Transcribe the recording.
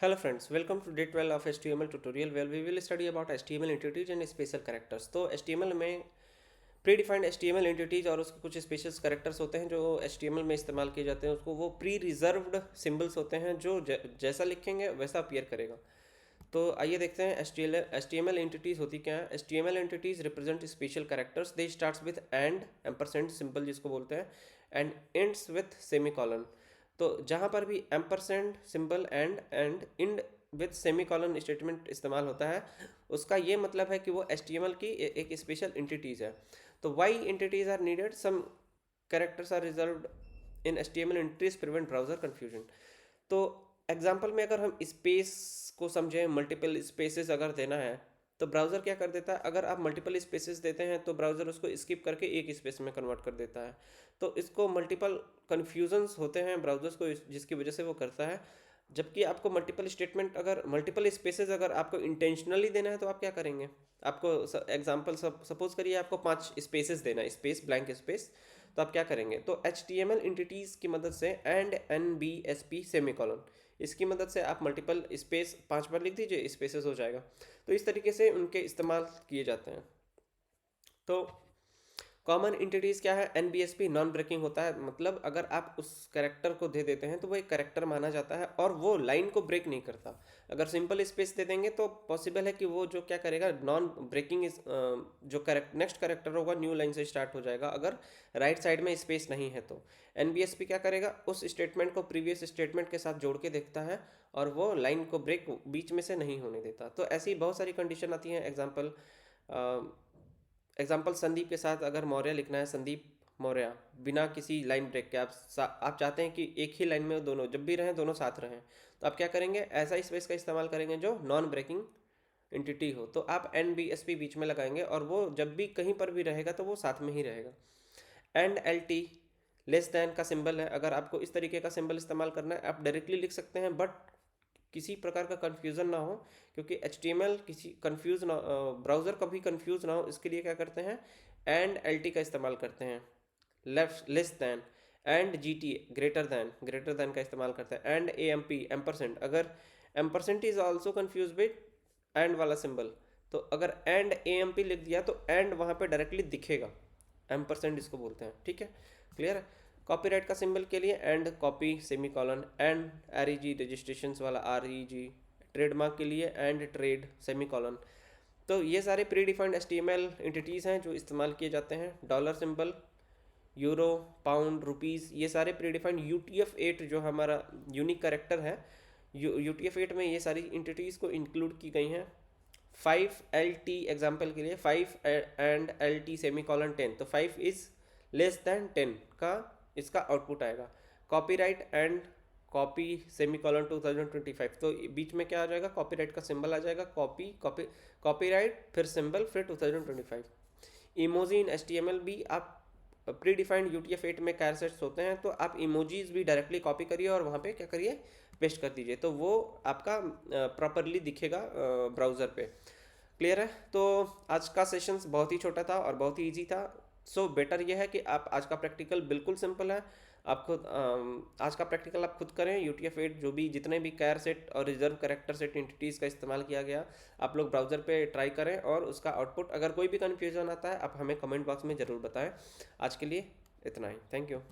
Hello friends, welcome to day 12 of HTML tutorial where we will study about HTML entities and special characters। तो HTML में predefined HTML entities और उसके कुछ special characters होते हैं जो HTML में इस्तेमाल किए जाते हैं। उसको वो प्री रिजर्व्ड सिंबल्स होते हैं जो जैसा लिखेंगे वैसा अपीयर करेगा। तो आइए देखते हैं HTML एंटिटीज़ होती क्या है। HTML entities represent special characters. They starts with and ampersand symbol जिसको बोलते हैं एंड एंड्स विथ सेमीकॉलन। तो जहाँ पर भी ampersand symbol and end with semicolon statement इस्तेमाल होता है उसका ये मतलब है कि वो HTML की एक स्पेशल एंटिटीज़ है। तो why entities are needed, some characters are reserved in HTML entities prevent browser confusion. तो एग्जाम्पल में अगर हम स्पेस को समझें, मल्टीपल स्पेसेस अगर देना है तो ब्राउज़र क्या कर देता है, अगर आप मल्टीपल स्पेसेस देते हैं तो ब्राउज़र उसको स्किप करके एक स्पेस में कन्वर्ट कर देता है। तो इसको मल्टीपल कन्फ्यूजन्स होते हैं ब्राउज़र्स को जिसकी वजह से वो करता है। जबकि आपको मल्टीपल स्टेटमेंट, अगर मल्टीपल स्पेसेस अगर आपको इंटेंशनली देना है तो आप क्या करेंगे। आपको एग्जाम्पल सपोज करिए आपको 5 स्पेसेस देना है, स्पेस ब्लैंक स्पेस। तो आप क्या करेंगे, तो HTML एंटिटीज़ की मदद से एंड NBSP सेमीकॉलन, इसकी मदद से आप मल्टीपल स्पेस 5 बार लिख दीजिए, स्पेसेस हो जाएगा। तो इस तरीके से उनके इस्तेमाल किए जाते हैं। तो कॉमन इंटिटीज़ क्या है, NBSP नॉन ब्रेकिंग होता है, मतलब अगर आप उस कैरेक्टर को दे देते हैं तो वो एक कैरेक्टर माना जाता है और वो लाइन को ब्रेक नहीं करता। अगर सिंपल स्पेस दे देंगे तो पॉसिबल है कि वो जो क्या करेगा, नॉन ब्रेकिंग जो नेक्स्ट कैरेक्टर होगा न्यू लाइन से स्टार्ट हो जाएगा अगर राइट साइड में स्पेस नहीं है। तो NBSP क्या करेगा, उस स्टेटमेंट को प्रीवियस स्टेटमेंट के साथ जोड़ के देखता है और वो लाइन को ब्रेक बीच में से नहीं होने देता। तो ऐसी बहुत सारी कंडीशन आती हैं। एग्जाम्पल संदीप के साथ अगर मौर्य लिखना है, संदीप मौर्य, बिना किसी लाइन ब्रेक के आप चाहते हैं कि एक ही लाइन में दोनों जब भी रहें दोनों साथ रहें, तो आप क्या करेंगे, ऐसा स्पेस का इस्तेमाल करेंगे जो नॉन ब्रेकिंग एंटिटी हो। तो आप NBSP बीच में लगाएंगे और वो जब भी कहीं पर भी रहेगा तो वो साथ में ही रहेगा। एंड LT लेस दैन का सिंबल है, अगर आपको इस तरीके का सिंबल इस्तेमाल करना है आप डायरेक्टली लिख सकते हैं, बट किसी प्रकार का कन्फ्यूज़न ना हो, क्योंकि HTML किसी कंफ्यूज ना, ब्राउज़र कभी कंफ्यूज ना हो, इसके लिए क्या करते हैं, एंड LT का इस्तेमाल करते हैं। Left less than, and GT greater than का इस्तेमाल करते हैं। एंड AMP एम्परसेंट, अगर ampersand is also confuse with and वाला सिंबल, तो अगर एंड AMP लिख दिया तो एंड वहाँ पे डायरेक्टली दिखेगा, एम्परसेंट इसको बोलते हैं। ठीक है, क्लियर है। कॉपीराइट का सिंबल के लिए and copy semicolon, and REG registration वाला REG, ट्रेडमार्क के लिए एंड ट्रेड सेमीकॉलन। तो ये सारे प्री डिफाइंड HTML एंटिटीज़ हैं जो इस्तेमाल किए जाते हैं। Dollar symbol, euro, pound, rupees, ये सारे प्री डिफाइंड UTF-8 जो हमारा यूनिक करेक्टर है, UTF-8 में ये सारी एंटिटीज़ को इंक्लूड की गई हैं। 5LT एग्जाम्पल के लिए 5 एंड LT सेमीकॉलन 10, तो 5 इज लेस दैन 10 का इसका आउटपुट आएगा। कॉपीराइट एंड कॉपी सेमीकॉलन 2025, तो बीच में क्या आ जाएगा, कॉपीराइट का सिंबल आ जाएगा, कॉपीराइट फिर सिंबल फिर 2025। इमोजी इन HTML भी आप प्री डिफाइंड UTF-8 में कैरेक्टर्स होते हैं, तो आप इमोजीज भी डायरेक्टली कॉपी करिए और वहाँ पे क्या करिए, पेस्ट कर दीजिए, तो वो आपका प्रॉपरली दिखेगा ब्राउज़र पे। क्लियर है। तो आज का सेशंस बहुत ही छोटा था और बहुत ही इजी था। सो बेटर ये है कि आप आज का प्रैक्टिकल बिल्कुल सिंपल है, आप खुद आज का प्रैक्टिकल आप खुद करें। UTF-8 जो भी जितने भी कैर सेट और रिजर्व करेक्टर सेट एंटिटीज़ का इस्तेमाल किया गया, आप लोग ब्राउज़र पे ट्राई करें और उसका आउटपुट, अगर कोई भी कन्फ्यूजन आता है आप हमें कमेंट बॉक्स में ज़रूर बताएं। आज के लिए इतना ही, थैंक यू।